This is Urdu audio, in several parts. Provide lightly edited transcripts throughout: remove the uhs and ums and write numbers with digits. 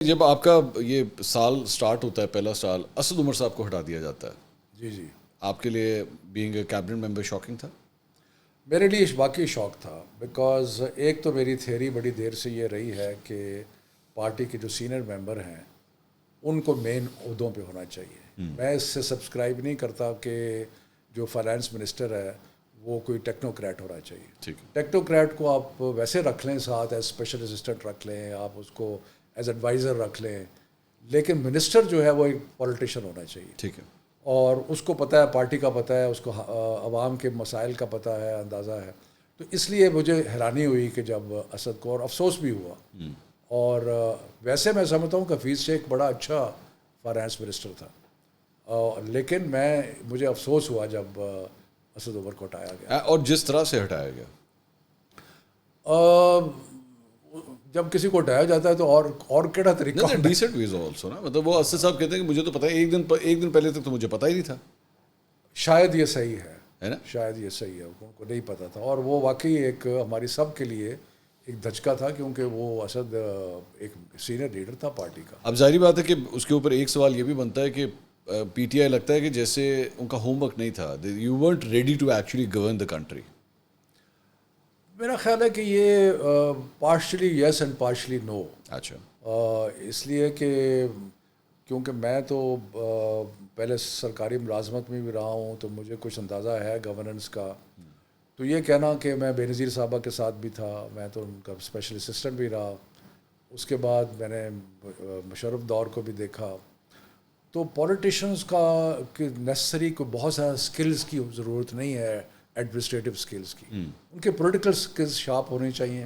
جب آپ کا یہ سال سٹارٹ ہوتا ہے، پہلا سال، اسد عمر صاحب کو ہٹا دیا جاتا ہے، جی آپ کے لیے being a cabinet member shocking تھا؟ میرے لیے واقعی شوق تھا، بیکاز ایک تو میری تھیوری بڑی دیر سے یہ رہی ہے کہ پارٹی کے جو سینئر ممبر ہیں ان کو مین عہدوں پہ ہونا چاہیے. میں اس سے سبسکرائب نہیں کرتا کہ جو فائنانس منسٹر ہے وہ کوئی ٹیکنوکریٹ ہونا چاہیے. ٹھیک ہے. ٹیکنوکریٹ کو آپ ویسے رکھ لیں ساتھ، ایز اسپیشل اسسٹنٹ رکھ لیں، آپ اس کو ایز ایڈوائزر رکھ لیں، لیکن منسٹر جو ہے وہ ایک پولیٹیشین ہونا چاہیے. ٹھیک ہے. اور اس کو پتہ ہے، پارٹی کا پتہ ہے، اس کو عوام کے مسائل کا پتہ ہے، اندازہ ہے. تو اس لیے مجھے حیرانی ہوئی کہ جب اسد کو، اور افسوس بھی ہوا. اور ویسے میں سمجھتا ہوں کہ حفیظ شیخ بڑا اچھا فائنانس منسٹر تھا، لیکن مجھے افسوس ہوا جب اسد عمر کو ہٹایا گیا. اور جس طرح سے ہٹایا گیا، جب کسی کو ہٹایا جاتا ہے تو اور کیڑا طریقہ ڈیسنٹ ویز آلسو نا. مطلب وہ اسد صاحب کہتے ہیں کہ مجھے تو پتہ ہے، ایک دن پہلے تک تو مجھے پتہ ہی نہیں تھا. شاید یہ صحیح ہے نا؟ شاید یہ صحیح ہے، ان کو نہیں پتہ تھا. اور وہ واقعی ایک ہماری سب کے لیے ایک دھچکا تھا، کیونکہ وہ اسد ایک سینئر لیڈر تھا پارٹی کا. اب ظاہری بات ہے کہ اس کے اوپر ایک سوال یہ بھی بنتا ہے کہ پی ٹی آئی لگتا ہے کہ جیسے ان کا ہوم ورک نہیں تھا. You weren't ready to actually govern the country. میرا خیال ہے کہ یہ partially yes and partially no. اچھا. اس لیے کہ کیونکہ میں تو پہلے سرکاری ملازمت میں بھی رہا ہوں، تو مجھے کچھ اندازہ ہے گورننس کا. تو یہ کہنا کہ میں بے نظیر صاحبہ کے ساتھ بھی تھا، میں تو ان کا اسپیشل اسسٹنٹ بھی رہا، اس کے بعد میں نے مشرف دور کو بھی دیکھا. تو پولیٹیشنز کا کہ نیسسری کو بہت سارا سکلز کی ضرورت نہیں ہے، ایڈمنسٹریٹو سکلز کی. ان کے پولیٹیکل سکلز شارپ ہونے چاہیے،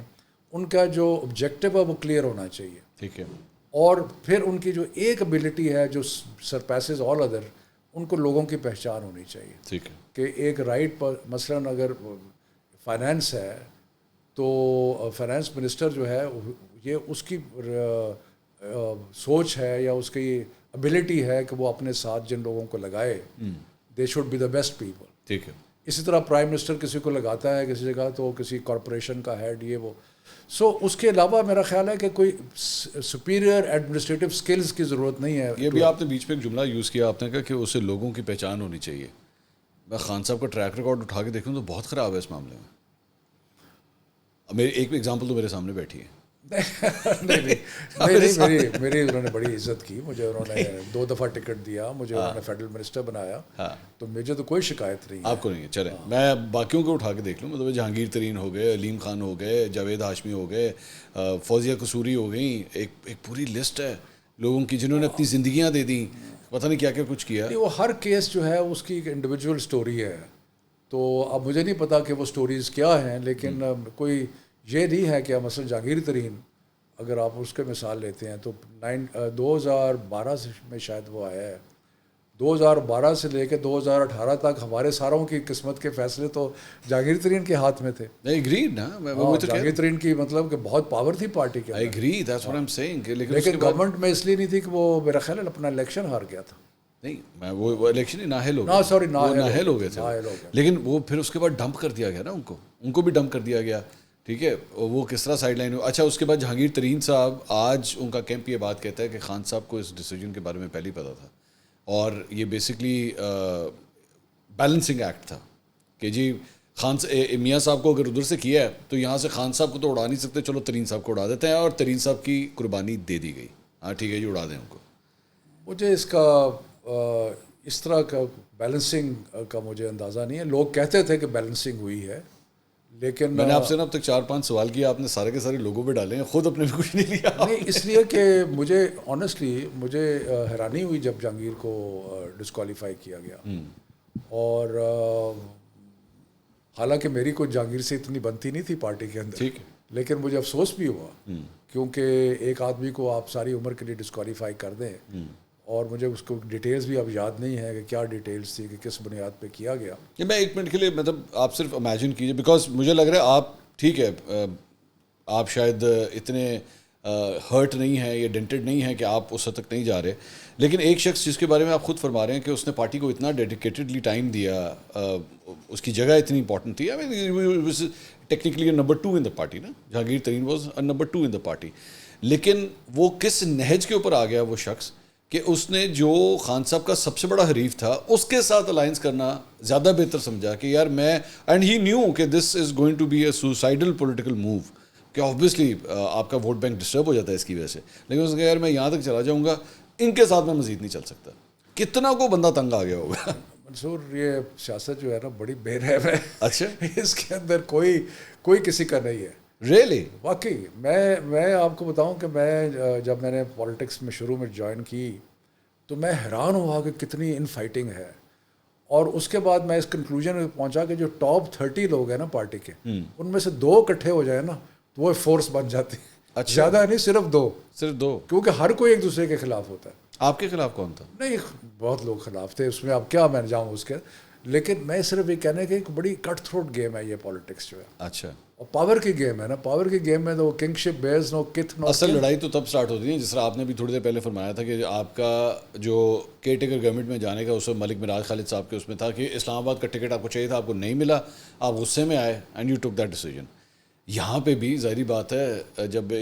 ان کا جو آبجیکٹو ہے وہ کلیئر ہونا چاہیے. ٹھیک ہے. اور پھر ان کی جو ایک ایبلٹی ہے جو سرپیسز آل ادر، ان کو لوگوں کی پہچان ہونی چاہیے. ٹھیک ہے. کہ ایک رائٹ پر مثلاً اگر فائنانس ہے تو فائنانس منسٹر جو ہے یہ اس کی سوچ ہے یا اس کی ابیلٹی ہے کہ وہ اپنے ساتھ جن لوگوں کو لگائے، they should be the best people. ٹھیک ہے. اسی طرح پرائم منسٹر کسی کو لگاتا ہے کسی جگہ تو کسی کارپوریشن کا ہیڈ یہ وہ. سو اس کے علاوہ میرا خیال ہے کہ کوئی سپیریئر ایڈمنسٹریٹو سکلز کی ضرورت نہیں ہے. یہ بھی آپ نے بیچ میں ایک جملہ یوز کیا، آپ نے کہا کہ اسے لوگوں کی پہچان ہونی چاہیے. میں خان صاحب کا ٹریک ریکارڈ اٹھا کے دیکھوں تو بہت خراب ہے اس معاملے میں. میری ایک ایگزامپل تو میرے سامنے بیٹھی ہے. میری انہوں نے بڑی عزت کی مجھے، انہوں نے 2 دفعہ ٹکٹ دیا مجھے، انہوں نے فیڈرل منسٹر بنایا، تو مجھے تو کوئی شکایت نہیں ہے. آپ کو نہیں ہے؟ چلیں میں باقیوں کو اٹھا کے دیکھ لوں. مطلب جہانگیر ترین ہو گئے، علیم خان ہو گئے، جاوید ہاشمی ہو گئے، فوزیہ قصوری ہو گئیں. ایک پوری لسٹ ہے لوگوں کی جنہوں نے اپنی زندگیاں دے دیں، پتہ نہیں کیا کیا کچھ کیا. وہ ہر کیس جو ہے اس کی ایک انڈیویجول سٹوری ہے. تو اب مجھے نہیں پتا کہ وہ سٹوریز کیا ہیں، لیکن کوئی یہ نہیں ہے کہ مثلا جہانگیر ترین اگر آپ اس کے مثال لیتے ہیں تو 2012 سے میں شاید وہ آیا ہے، 2012 سے لے کے 2018 تک ہمارے ساروں کی قسمت کے فیصلے تو جہانگیر ترین کے ہاتھ میں تھے. ایگریڈ نا. جہانگیر ترین کی مطلب کہ بہت پاور تھی پارٹی کے اندر. Agree, that's what I am seeing. لیکن گورنمنٹ میں اس لیے نہیں تھی کہ وہ میرا خیال ہے اپنا الیکشن ہار گیا تھا. نہیں، میں وہ الیکشن ہی نااہل ہو گئے، نااہل ہو گئے تھے. لیکن وہ پھر اس کے بعد ڈمپ کر دیا گیا نا، ان کو بھی ڈمپ کر دیا گیا. ٹھیک ہے. وہ کس طرح سائڈ لائن ہو. اچھا، اس کے بعد جہانگیر ترین صاحب، آج ان کا کیمپ یہ بات کہتا ہے کہ خان صاحب کو اس ڈیسیجن کے بارے میں پہلے ہی پتہ تھا، اور یہ بیسکلی بیلنسنگ ایکٹ تھا کہ جی خان میاں صاحب کو اگر ادھر سے کیا ہے تو یہاں سے خان صاحب کو تو اڑا نہیں سکتے، چلو ترین صاحب کو اڑا دیتے ہیں، اور ترین صاحب کی قربانی دے دی گئی. ہاں ٹھیک ہے جی، اڑا دیں ان کو. مجھے اس کا اس طرح کا بیلنسنگ کا مجھے اندازہ نہیں ہے. لوگ کہتے تھے کہ بیلنسنگ ہوئی ہے، لیکن میں نے آپ سے اب تک 4-5 سوال کیا، آپ نے سارے کے سارے لوگوں پہ ڈالے ہیں، خود اپنے بھی کچھ نہیں لیا. نہیں، اس لیے کہ مجھے آنیسٹلی مجھے حیرانی ہوئی جب جہانگیر کو ڈسکوالیفائی کیا گیا. اور حالانکہ میری کوئی جہانگیر سے اتنی بنتی نہیں تھی پارٹی کے اندر، ٹھیک ہے، لیکن مجھے افسوس بھی ہوا کیونکہ ایک آدمی کو آپ ساری عمر کے لیے ڈسکوالیفائی کر دیں. اور مجھے اس کو ڈیٹیلز بھی اب یاد نہیں ہے کہ کیا ڈیٹیلز تھی، کہ کس بنیاد پہ کیا گیا. میں 1 منٹ کے لیے مطلب آپ صرف امیجن کیجیے، بیکاز مجھے لگ رہا ہے آپ ٹھیک ہے، آپ شاید اتنے ہرٹ نہیں ہیں یا ڈینٹڈ نہیں ہیں کہ آپ اس حد تک نہیں جا رہے، لیکن ایک شخص جس کے بارے میں آپ خود فرما رہے ہیں کہ اس نے پارٹی کو اتنا ڈیڈیکیٹڈلی ٹائم دیا، اس کی جگہ اتنی امپورٹنٹ تھی. Technically number 2 in the party no. Jahangir Tareen was number 2 in the party. لیکن وہ کس نہج کے اوپر آ گیا وہ شخص کہ اس نے جو خان صاحب کا سب سے بڑا حریف تھا اس کے ساتھ الائنس کرنا زیادہ بہتر سمجھا کہ یار میں اینڈ ہی نیو کہ this is going to be a suicidal political move کہ آبویسلی آپ کا ووٹ بینک ڈسٹرب ہو جاتا ہے اس کی وجہ سے, لیکن اس نے کہا یار میں یہاں تک چلا جاؤں گا, ان کے ساتھ میں مزید نہیں چل سکتا. کتنا کو بندہ تنگ آ گیا ہوگا. منصور یہ سیاست جو ہے نا بڑی بے رحم ہے. اچھا, اس کے اندر کوئی کسی کا نہیں ہے. ریئلی واقعی میں آپ کو بتاؤں کہ میں جب میں نے پالیٹکس میں شروع میں جوائن کی تو میں حیران ہوا کہ کتنی ان فائٹنگ ہے, اور اس کے بعد میں اس کنکلوژن میں پہنچا کہ جو ٹاپ 30 لوگ ہیں نا پارٹی کے, ان میں سے 2 اکٹھے ہو جائے نا تو وہ فورس بن جاتی ہے. اچھا, زیادہ نہیں, صرف 2, کیونکہ ہر کوئی ایک دوسرے کے خلاف ہوتا ہے. آپ کے خلاف کون تھا؟ نہیں بہت لوگ خلاف تھے, اس میں اب کیا میں جاؤں اس کے, لیکن میں صرف یہ کہنے کہ ایک بڑی کٹ تھروٹ گیم ہے یہ پالیٹکس جو ہے. اچھا, اور پاور کی گیم ہے نا, پاور کی گیم میں تو کنگ شپ بیئرز نو کتھ نو. اصل لڑائی تو تب سٹارٹ ہوتی ہے جس طرح آپ نے بھی تھوڑی دیر پہلے فرمایا تھا کہ آپ کا جو کیئر ٹیکر گورنمنٹ میں جانے کا اس میں ملک مراج خالد صاحب کے اس میں تھا کہ اسلام آباد کا ٹکٹ آپ کو چاہیے تھا, آپ کو نہیں ملا, آپ غصے میں آئے and you took that decision. یہاں پہ بھی ظاہری بات ہے جب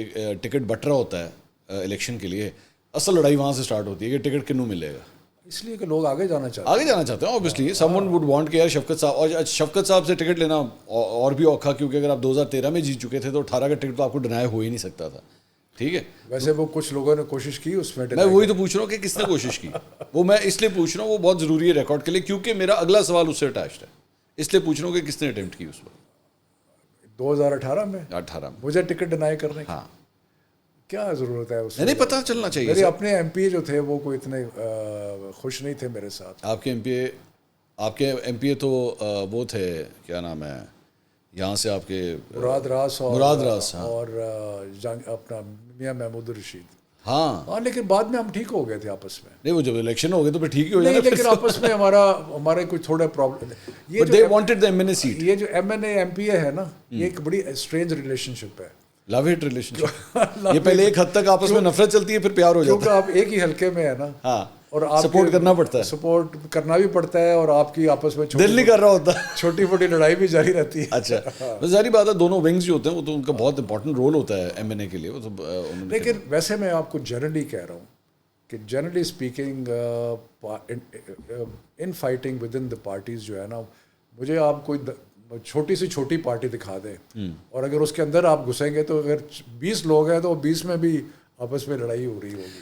ٹکٹ بٹ رہا ہوتا ہے الیکشن کے لیے, اصل لڑائی وہاں سے سٹارٹ ہوتی ہے کہ ٹکٹ کنوں ملے گا, اس لیے کہ لوگ آگے جانا چاہتے ہیں obviously. Some one would want کہ یار شفقت صاحب, اور شفقت صاحب سے ٹکٹ لینا اور بھی اوکھا, کیونکہ اگر آپ 2013 میں جیت چکے تھے تو 18 کا ٹکٹ تو آپ کو ڈینائی ہو ہی نہیں سکتا تھا. ٹھیک ہے, ویسے وہ کچھ لوگوں نے کوشش کی اس میں وہی تو پوچھ رہا ہوں کہ کس نے کوشش کی. وہ میں اس لیے پوچھ رہا ہوں, وہ بہت ضروری ہے ریکارڈ کے لیے, کیونکہ میرا اگلا سوال اس سے اٹیچڈ ہے, اس لیے پوچھ رہا ہوں کہ کس نے اٹیمپٹ کی اس وقت 2018 میں. مجھے ٹکٹ ڈینائی کرنے کی ہاں, کیا ضرورت ہے اس نہیں پتہ چلنا چاہیے. میرے اپنے ایم پی اے جو تھے وہ کوئی اتنے خوش نہیں تھے میرے ساتھ. آپ کے ایم پی اے تو وہ تھے, کیا نام ہے یہاں سے آپ کے, مراد راس اور اپنا میاں محمود الرشید. ہاں, لیکن بعد میں ہم ٹھیک ہو گئے تھے آپس میں. نہیں وہ جب الیکشن ہو گئے تو پھر ٹھیک ہی ہو جائے, لیکن آپس میں ہمارے کچھ تھوڑے پرابلم. یہ جو wanted the M N A seat, یہ جو M N A M P A ہے نا, یہ ایک بڑی اسٹرینج ریلیشن شپ ہے. Love hate relationship. یہ پہلے ایک حد تک آپس میں نفرت چلتی ہے, پھر پیار ہو جاتا ہے, کیونکہ آپ ایک ہی حلقے میں ہے نا. ہاں, اور آپ سپورٹ کرنا پڑتا ہے, سپورٹ کرنا بھی پڑتا ہے, اور آپ کی آپس میں دل نہیں کر رہا ہوتا, چھوٹی موٹی لڑائی بھی جاری رہتی ہے. اچھا, ظاہری بات ہے دونوں ونگز جو ہوتے ہیں وہ تو ان کا بہت امپورٹنٹ رول ہوتا ہے ایم این اے کے لیے. وہ تو لیکن ویسے میں آپ کو جنرلی کہہ رہا ہوں کہ generally speaking in fighting with in the parties جو ہے نا, مجھے آپ کوئی چھوٹی سی چھوٹی پارٹی دکھا دیں, اور اگر اس کے اندر آپ گھسیں گے تو اگر 20 لوگ ہیں تو 20 میں بھی آپس میں لڑائی ہو رہی ہوگی.